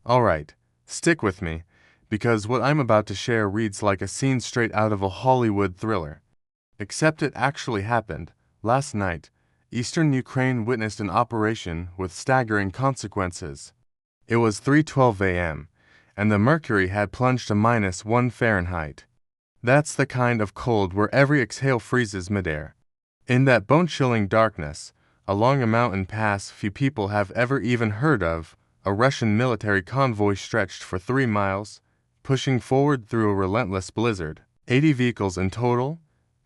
Alright, stick with me, because what I'm about to share reads like a scene straight out of a Hollywood thriller. Except it actually happened. Last night, Eastern Ukraine witnessed an operation with staggering consequences. It was 3:12 a.m., and the mercury had plunged to -1 Fahrenheit. That's the kind of cold where every exhale freezes midair. In that bone-chilling darkness, along a mountain pass few people have ever even heard of, a Russian military convoy stretched for 3 miles, pushing forward through a relentless blizzard. 80 vehicles in total,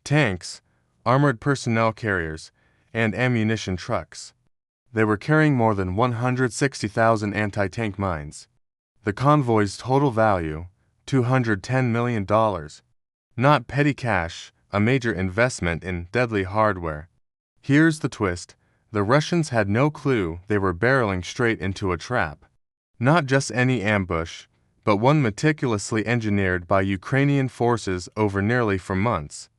tanks, armored personnel carriers, and ammunition trucks. They were carrying more than 160,000 anti-tank mines. The convoy's total value, $210 million. Not petty cash, a major investment in deadly hardware. Here's the twist. The Russians had no clue they were barreling straight into a trap. Not just any ambush, but one meticulously engineered by Ukrainian forces over nearly 4 months.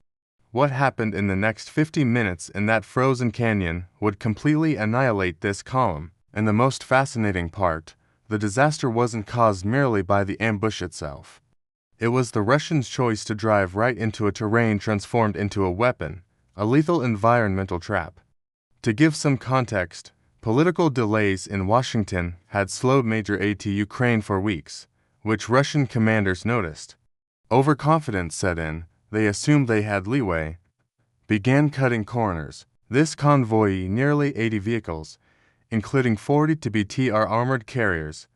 What happened in the next 50 minutes in that frozen canyon would completely annihilate this column. And the most fascinating part, the disaster wasn't caused merely by the ambush itself. It was the Russians' choice to drive right into a terrain transformed into a weapon, a lethal environmental trap. To give some context, political delays in Washington had slowed major aid to Ukraine for weeks, which Russian commanders noticed. Overconfidence set in, they assumed they had leeway, began cutting corners. This convoy, nearly 80 vehicles, including 40 TBTR armored carriers,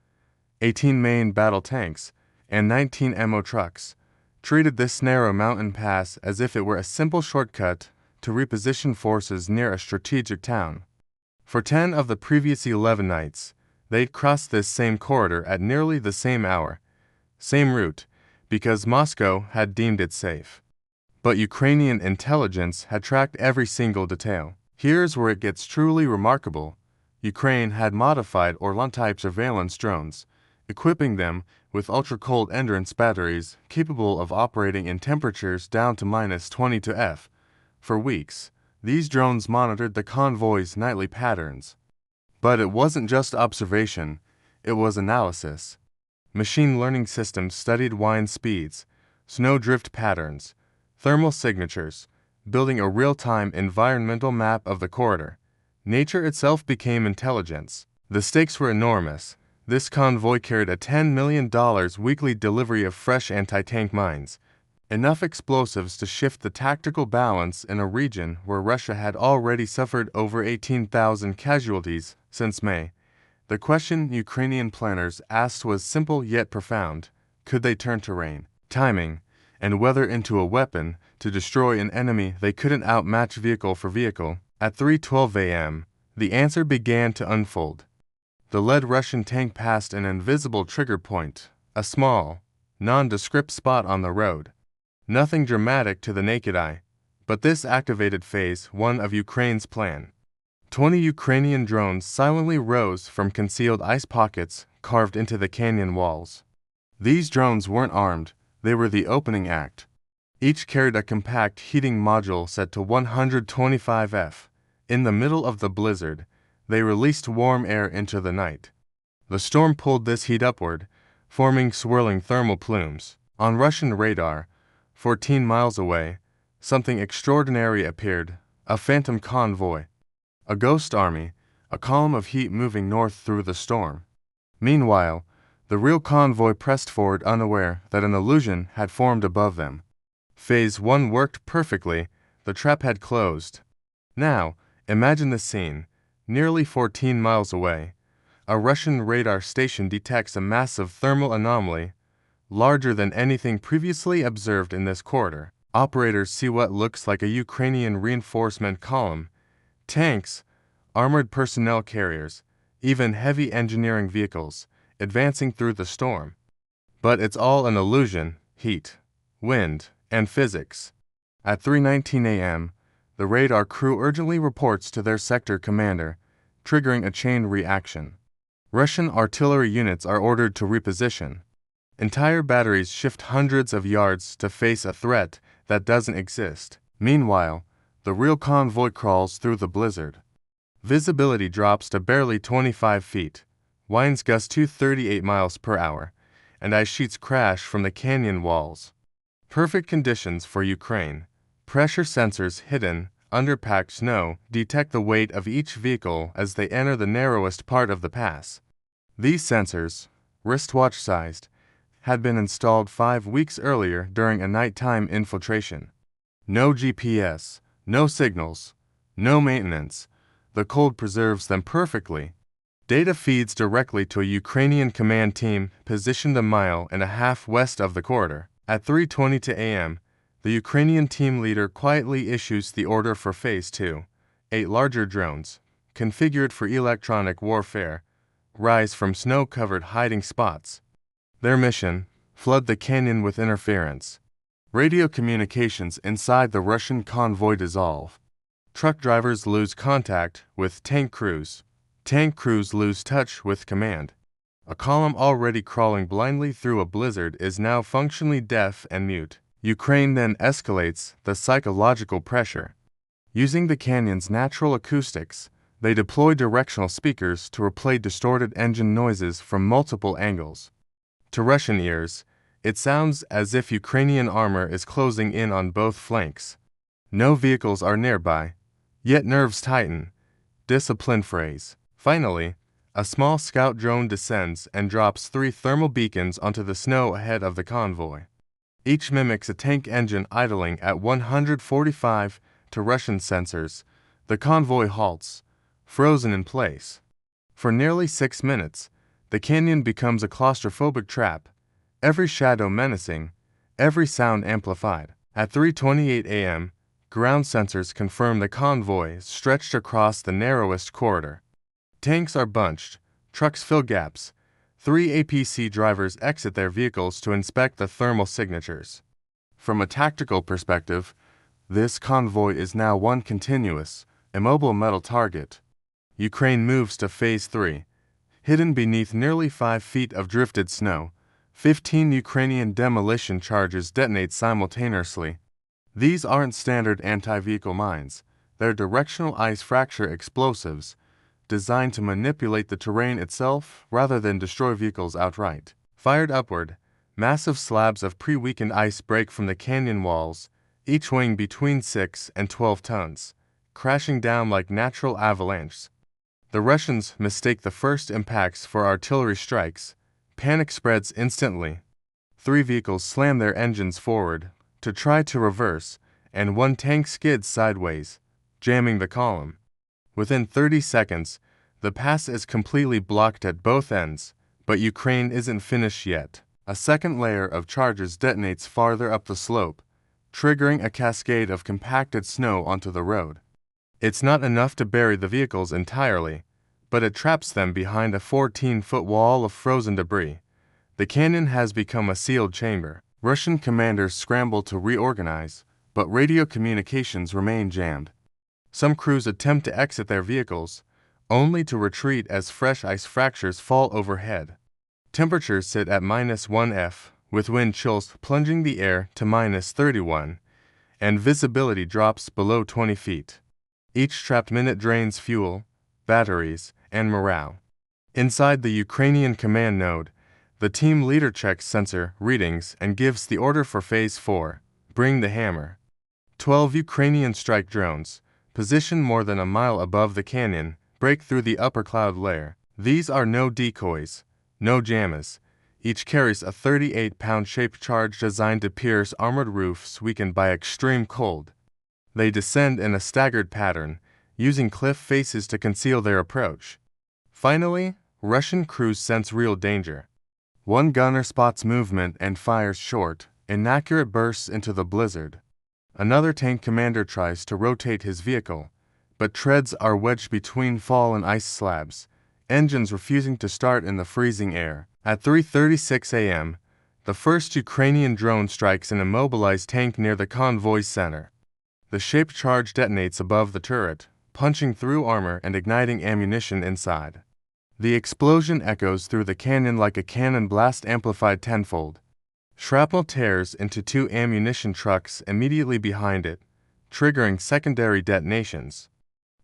18 main battle tanks, and 19 ammo trucks, treated this narrow mountain pass as if it were a simple shortcut to reposition forces near a strategic town. For 10 of the previous 11 nights, they'd crossed this same corridor at nearly the same hour, same route, because Moscow had deemed it safe. But Ukrainian intelligence had tracked every single detail. Here's where it gets truly remarkable. Ukraine had modified Orlan-type surveillance drones, equipping them with ultra-cold endurance batteries capable of operating in temperatures down to -22 F. For weeks, these drones monitored the convoy's nightly patterns. But it wasn't just observation, it was analysis. Machine learning systems studied wind speeds, snowdrift patterns, thermal signatures, building a real-time environmental map of the corridor. Nature itself became intelligence. The stakes were enormous. This convoy carried a $10 million weekly delivery of fresh anti-tank mines, enough explosives to shift the tactical balance in a region where Russia had already suffered over 18,000 casualties since May. The question Ukrainian planners asked was simple yet profound. Could they turn terrain, timing, and weather into a weapon to destroy an enemy they couldn't outmatch vehicle for vehicle? At 3:12 a.m., the answer began to unfold. The lead Russian tank passed an invisible trigger point, a small, nondescript spot on the road. Nothing dramatic to the naked eye, but this activated phase one of Ukraine's plan. 20 Ukrainian drones silently rose from concealed ice pockets carved into the canyon walls. These drones weren't armed, they were the opening act. Each carried a compact heating module set to 125 F. In the middle of the blizzard, they released warm air into the night. The storm pulled this heat upward, forming swirling thermal plumes. On Russian radar, 14 miles away, something extraordinary appeared, a phantom convoy. A ghost army, a column of heat moving north through the storm. Meanwhile, the real convoy pressed forward unaware that an illusion had formed above them. Phase 1 worked perfectly, the trap had closed. Now, imagine the scene. Nearly 14 miles away, a Russian radar station detects a massive thermal anomaly, larger than anything previously observed in this corridor. Operators see what looks like a Ukrainian reinforcement column, tanks, armored personnel carriers, even heavy engineering vehicles, advancing through the storm. But it's all an illusion: heat, wind, and physics. At 3:19 a.m., the radar crew urgently reports to their sector commander, triggering a chain reaction. Russian artillery units are ordered to reposition. Entire batteries shift hundreds of yards to face a threat that doesn't exist. Meanwhile, the real convoy crawls through the blizzard. Visibility drops to barely 25 feet. Winds gust to 38 miles per hour, and ice sheets crash from the canyon walls. Perfect conditions for Ukraine. Pressure sensors hidden under packed snow detect the weight of each vehicle as they enter the narrowest part of the pass. These sensors, wristwatch-sized, had been installed 5 weeks earlier during a nighttime infiltration. No GPS, no signals, no maintenance. The cold preserves them perfectly. Data feeds directly to a Ukrainian command team positioned a mile and a half west of the corridor. At 3:20 a.m., the Ukrainian team leader quietly issues the order for Phase 2. 8 larger drones, configured for electronic warfare, rise from snow-covered hiding spots. Their mission: flood the canyon with interference. Radio communications inside the Russian convoy dissolve. Truck drivers lose contact with tank crews. Tank crews lose touch with command. A column already crawling blindly through a blizzard is now functionally deaf and mute. Ukraine then escalates the psychological pressure. Using the canyon's natural acoustics, they deploy directional speakers to replay distorted engine noises from multiple angles. To Russian ears, it sounds as if Ukrainian armor is closing in on both flanks. No vehicles are nearby, yet nerves tighten. Discipline phrase. Finally, a small scout drone descends and drops 3 thermal beacons onto the snow ahead of the convoy. Each mimics a tank engine idling at 145 to Russian sensors. The convoy halts, frozen in place. For nearly 6 minutes, the canyon becomes a claustrophobic trap, every shadow menacing, every sound amplified. At 3:28 a.m., ground sensors confirm the convoy is stretched across the narrowest corridor. Tanks are bunched, trucks fill gaps. 3 APC drivers exit their vehicles to inspect the thermal signatures. From a tactical perspective, this convoy is now one continuous, immobile metal target. Ukraine moves to Phase 3. Hidden beneath nearly 5 feet of drifted snow, 15 Ukrainian demolition charges detonate simultaneously. These aren't standard anti-vehicle mines. They're directional ice fracture explosives, designed to manipulate the terrain itself rather than destroy vehicles outright. Fired upward, massive slabs of pre-weakened ice break from the canyon walls, each weighing between 6 and 12 tons, crashing down like natural avalanches. The Russians mistake the first impacts for artillery strikes. Panic spreads instantly. 3 vehicles slam their engines forward to try to reverse, and 1 tank skids sideways, jamming the column. Within 30 seconds, the pass is completely blocked at both ends, but Ukraine isn't finished yet. A second layer of charges detonates farther up the slope, triggering a cascade of compacted snow onto the road. It's not enough to bury the vehicles entirely, but it traps them behind a 14-foot wall of frozen debris. The canyon has become a sealed chamber. Russian commanders scramble to reorganize, but radio communications remain jammed. Some crews attempt to exit their vehicles, only to retreat as fresh ice fractures fall overhead. Temperatures sit at -1°F, with wind chills plunging the air to -31°, and visibility drops below 20 feet. Each trapped minute drains fuel, batteries, and morale. Inside the Ukrainian command node, the team leader checks sensor readings and gives the order for Phase 4, bring the hammer. 12 Ukrainian strike drones, positioned more than a mile above the canyon, break through the upper cloud layer. These are no decoys, no jammers. Each carries a 38-pound shaped charge designed to pierce armored roofs weakened by extreme cold. They descend in a staggered pattern, using cliff faces to conceal their approach. Finally, Russian crews sense real danger. One gunner spots movement and fires short, inaccurate bursts into the blizzard. Another tank commander tries to rotate his vehicle, but treads are wedged between fallen ice slabs, engines refusing to start in the freezing air. At 3:36 a.m., the first Ukrainian drone strikes an immobilized tank near the convoy's center. The shaped charge detonates above the turret, punching through armor and igniting ammunition inside. The explosion echoes through the canyon like a cannon blast amplified tenfold. Shrapnel tears into 2 ammunition trucks immediately behind it, triggering secondary detonations.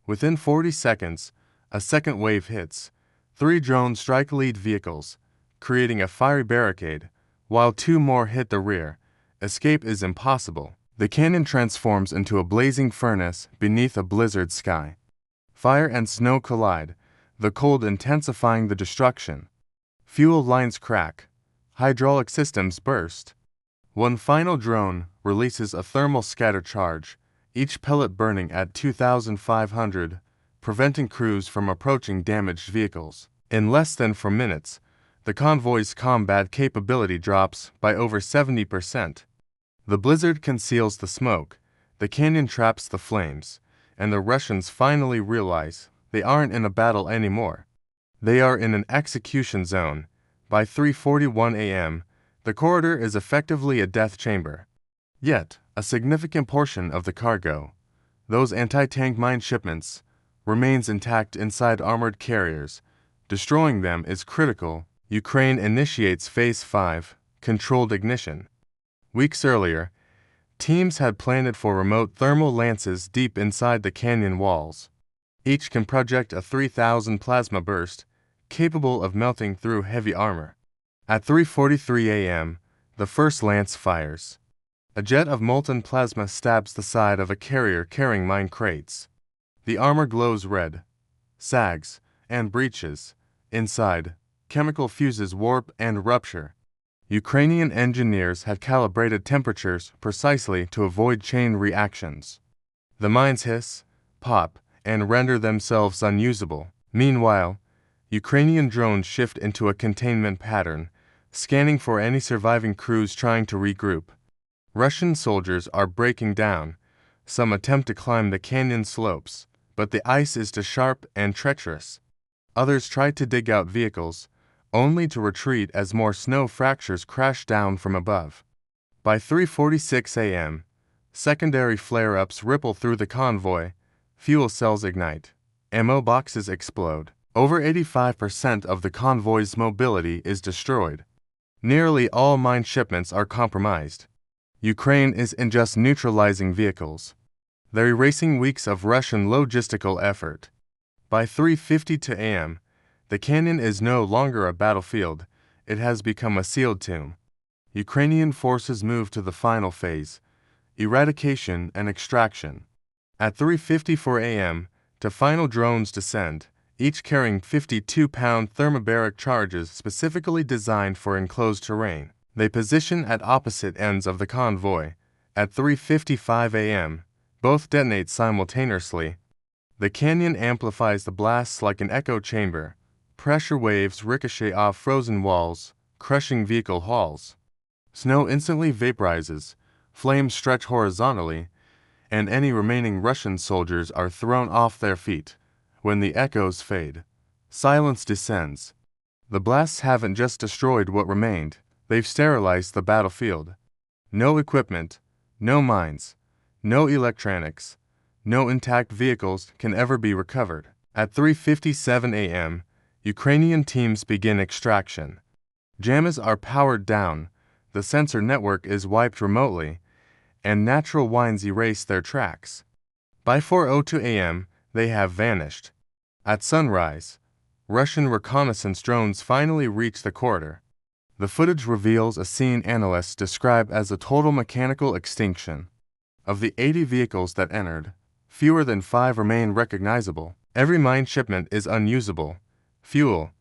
Within 40 seconds, a second wave hits, 3 drones strike lead vehicles, creating a fiery barricade, while 2 more hit the rear. Escape is impossible. The canyon transforms into a blazing furnace beneath a blizzard sky. Fire and snow collide, the cold intensifying the destruction. Fuel lines crack. Hydraulic systems burst. One final drone releases a thermal scatter charge, each pellet burning at 2,500, preventing crews from approaching damaged vehicles. In less than 4 minutes, the convoy's combat capability drops by over 70%. The blizzard conceals the smoke, the canyon traps the flames, and the Russians finally realize they aren't in a battle anymore. They are in an execution zone. By 3:41 a.m., the corridor is effectively a death chamber. Yet, a significant portion of the cargo, those anti-tank mine shipments, remains intact inside armored carriers. Destroying them is critical. Ukraine initiates Phase 5, controlled ignition. Weeks earlier, teams had planned for remote thermal lances deep inside the canyon walls. Each can project a 3,000 plasma burst, capable of melting through heavy armor. At 3:43 a.m., the first lance fires. A jet of molten plasma stabs the side of a carrier carrying mine crates. The armor glows red, sags, and breaches. Inside, chemical fuses warp and rupture. Ukrainian engineers had calibrated temperatures precisely to avoid chain reactions. The mines hiss, pop, and render themselves unusable. Meanwhile, Ukrainian drones shift into a containment pattern, scanning for any surviving crews trying to regroup. Russian soldiers are breaking down. Some attempt to climb the canyon slopes, but the ice is too sharp and treacherous. Others try to dig out vehicles, only to retreat as more snow fractures crash down from above. By 3:46 a.m., secondary flare-ups ripple through the convoy, fuel cells ignite, ammo boxes explode. Over 85% of the convoy's mobility is destroyed. Nearly all mine shipments are compromised. Ukraine isn't just neutralizing vehicles. They're erasing weeks of Russian logistical effort. By 3:52 a.m., the canyon is no longer a battlefield, it has become a sealed tomb. Ukrainian forces move to the final phase, eradication and extraction. At 3:54 a.m., the final drones descend, each carrying 52-pound thermobaric charges specifically designed for enclosed terrain. They position at opposite ends of the convoy. At 3:55 a.m., both detonate simultaneously. The canyon amplifies the blasts like an echo chamber. Pressure waves ricochet off frozen walls, crushing vehicle hulls. Snow instantly vaporizes, flames stretch horizontally, and any remaining Russian soldiers are thrown off their feet. When the echoes fade, silence descends. The blasts haven't just destroyed what remained, they've sterilized the battlefield. No equipment, no mines, no electronics, no intact vehicles can ever be recovered. At 3:57 a.m., Ukrainian teams begin extraction. Jammers are powered down, the sensor network is wiped remotely, and natural winds erase their tracks. By 4:02 a.m., they have vanished. At sunrise, Russian reconnaissance drones finally reach the corridor. The footage reveals a scene analysts describe as a total mechanical extinction. Of the 80 vehicles that entered, fewer than 5 remain recognizable. Every mine shipment is unusable. Fuel,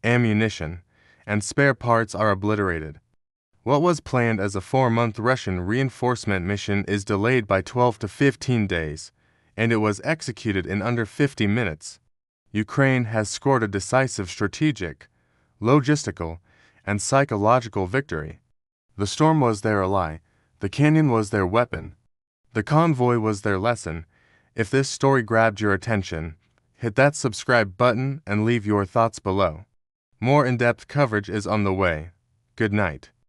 ammunition, and spare parts are obliterated. What was planned as a 4-month Russian reinforcement mission is delayed by 12 to 15 days, and it was executed in under 50 minutes. Ukraine has scored a decisive strategic, logistical, and psychological victory. The storm was their ally, the canyon was their weapon, the convoy was their lesson. If this story grabbed your attention, hit that subscribe button and leave your thoughts below. More in-depth coverage is on the way. Good night.